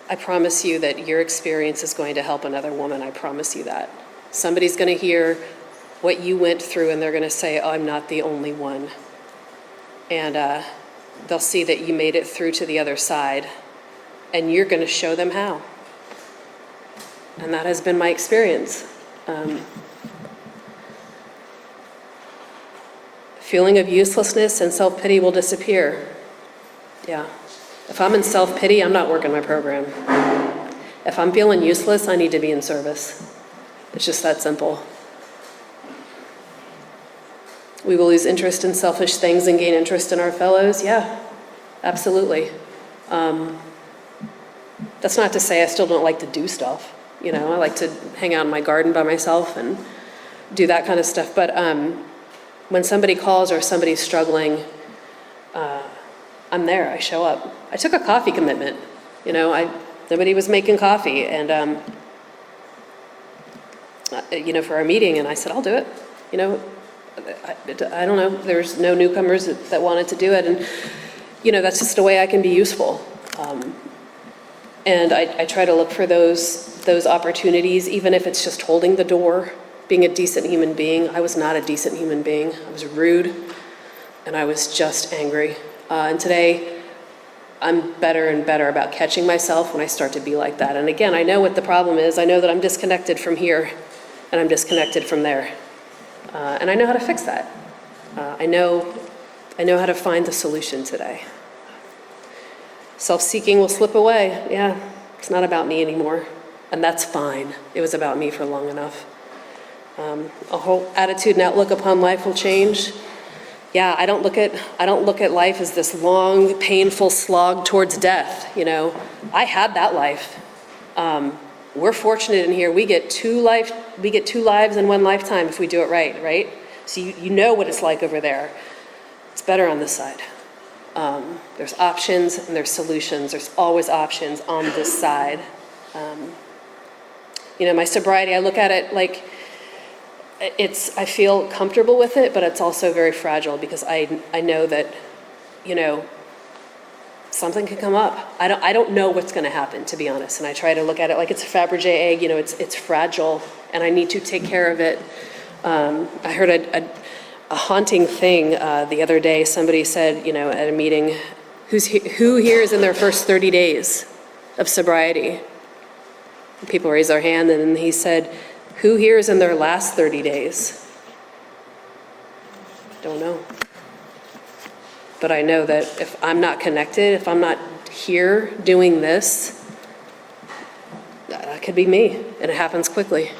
I promise you that your experience is going to help another woman. I promise you that. Somebody's going to hear what you went through and they're going to say, oh, I'm not the only one. And they'll see that you made it through to the other side, and you're going to show them how. And that has been my experience. Feeling of uselessness and self-pity will disappear. Yeah. If I'm in self-pity, I'm not working my program. If I'm feeling useless, I need to be in service. It's just that simple. We will lose interest in selfish things and gain interest in our fellows. Yeah, absolutely. That's not to say I still don't like to do stuff. You know, I like to hang out in my garden by myself and do that kind of stuff. But when somebody calls or somebody's struggling, I'm there, I show up. I took a coffee commitment. You know, nobody was making coffee, and you know, for our meeting, and I said, I'll do it. You know, I don't know, there's no newcomers that wanted to do it, and you know, that's just a way I can be useful. And I try to look for those opportunities, even if it's just holding the door, being a decent human being. I was not a decent human being. I was rude, and I was just angry. And today, I'm better and better about catching myself when I start to be like that. And again, I know what the problem is. I know that I'm disconnected from here, and I'm disconnected from there. And I know how to fix that. I know how to find the solution today. Self-seeking will slip away. Yeah, it's not about me anymore. And that's fine. It was about me for long enough. A whole attitude and outlook upon life will change. Yeah, I don't look at life as this long, painful slog towards death. You know, I had that life. We're fortunate in here. We get two lives in one lifetime if we do it right, right? So you know what it's like over there. It's better on this side. There's options and there's solutions. There's always options on this side. You know, my sobriety, I look at it like I feel comfortable with it, but it's also very fragile because I know that, you know, something can come up. I don't know what's going to happen, to be honest. And I try to look at it like it's a Fabergé egg. You know, it's fragile, and I need to take care of it. I heard a haunting thing the other day. Somebody said, you know, at a meeting, who here is in their first 30 days of sobriety? And people raised their hand, and then he said, who here is in their last 30 days? Don't know. But I know that if I'm not connected, if I'm not here doing this, that could be me, and it happens quickly.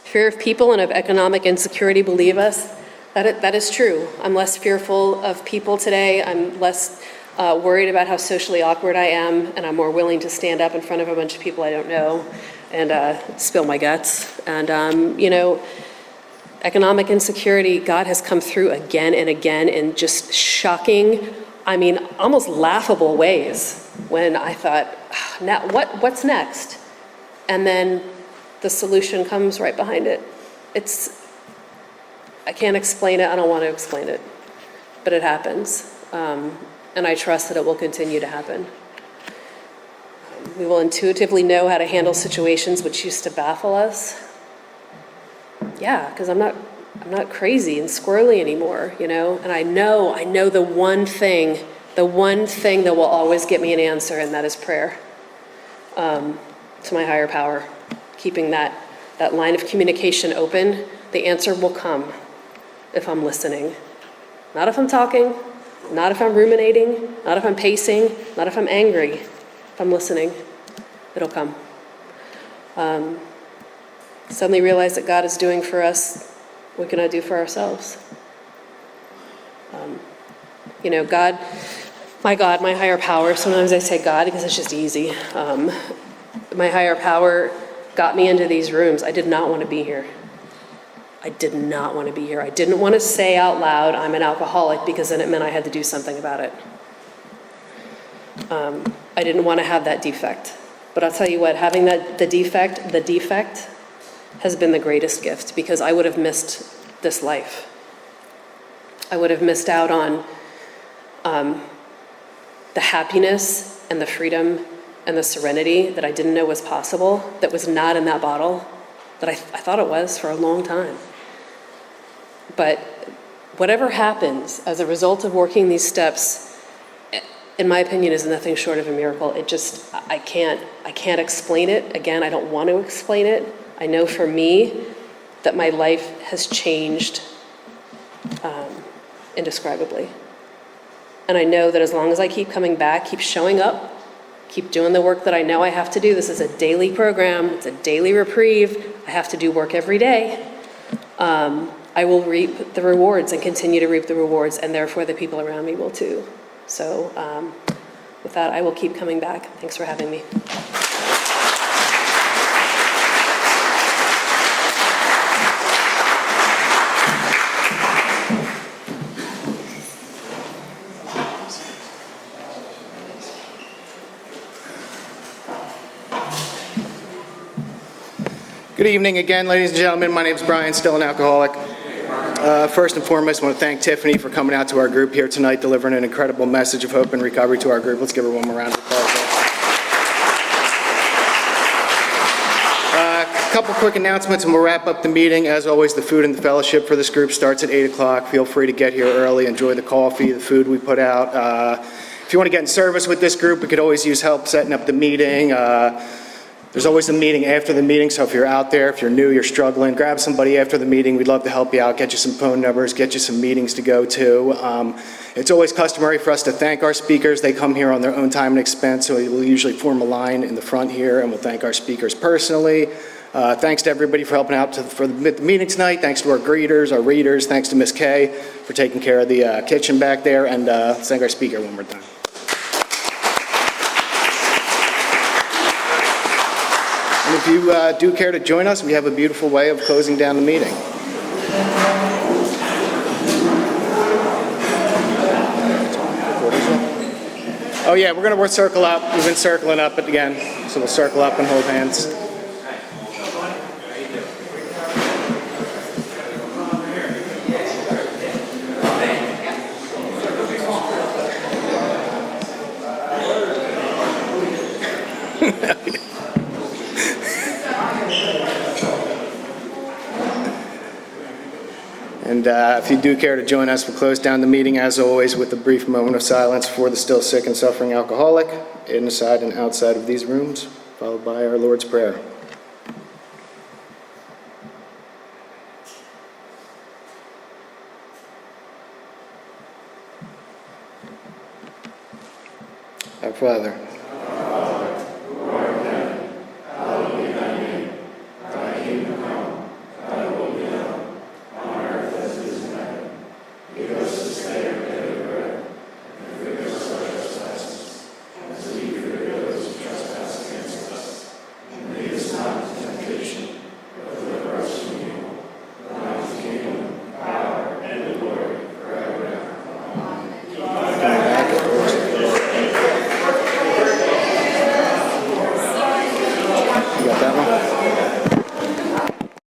Fear of people and of economic insecurity believe us. That is true. I'm less fearful of people today. I'm less worried about how socially awkward I am, and I'm more willing to stand up in front of a bunch of people I don't know and spill my guts. And, you know, economic insecurity, God has come through again and again in just shocking, I mean, almost laughable ways when I thought, now what's next? And then the solution comes right behind it. I can't explain it, I don't want to explain it, but it happens. And I trust that it will continue to happen. We will intuitively know how to handle situations which used to baffle us. Yeah, because I'm not crazy and squirrely anymore, you know? And I know the one thing that will always get me an answer, and that is prayer to my higher power. Keeping that line of communication open, the answer will come if I'm listening. Not if I'm talking, not if I'm ruminating, not if I'm pacing, not if I'm angry. If I'm listening, it'll come. Suddenly realize that God is doing for us what we cannot do for ourselves. You know, God, my higher power, sometimes I say God because it's just easy. My higher power got me into these rooms. I did not want to be here. I did not want to be here. I didn't want to say out loud, I'm an alcoholic, because then it meant I had to do something about it. I didn't want to have that defect. But I'll tell you what, having the defect has been the greatest gift, because I would have missed this life. I would have missed out on the happiness and the freedom and the serenity that I didn't know was possible, that was not in that bottle, that I thought it was for a long time. But whatever happens as a result of working these steps, in my opinion, is nothing short of a miracle. It just, I can't explain it. Again, I don't want to explain it. I know for me that my life has changed indescribably. And I know that as long as I keep coming back, keep showing up, keep doing the work that I know I have to do. This is a daily program. It's a daily reprieve. I have to do work every day. I will reap the rewards and continue to reap the rewards, and therefore the people around me will too. So with that, I will keep coming back. Thanks for having me. Good evening again, ladies and gentlemen. My name is Brian, still an alcoholic. First and foremost, I want to thank Tiffany for coming out to our group here tonight, delivering an incredible message of hope and recovery to our group. Let's give her one more round of applause. A couple quick announcements and we'll wrap up the meeting. As always, the food and the fellowship for this group starts at 8 o'clock. Feel free to get here early, enjoy the coffee, the food we put out. If you want to get in service with this group, we could always use help setting up the meeting. There's always a meeting after the meeting, so if you're out there, if you're new, you're struggling, grab somebody after the meeting. We'd love to help you out, get you some phone numbers, get you some meetings to go to. It's always customary for us to thank our speakers. They come here on their own time and expense, so we'll usually form a line in the front here, and we'll thank our speakers personally. Thanks to everybody for helping out for the meeting tonight. Thanks to our greeters, our readers. Thanks to Miss Kay for taking care of the kitchen back there, and let's thank our speaker one more time. And if you do care to join us, we have a beautiful way of closing down the meeting. Oh yeah, we're going to circle up. We've been circling up again, so we'll circle up and hold hands. And if you do care to join us, we'll close down the meeting, as always, with a brief moment of silence for the still sick and suffering alcoholic, inside and outside of these rooms, followed by our Lord's Prayer. Our Father,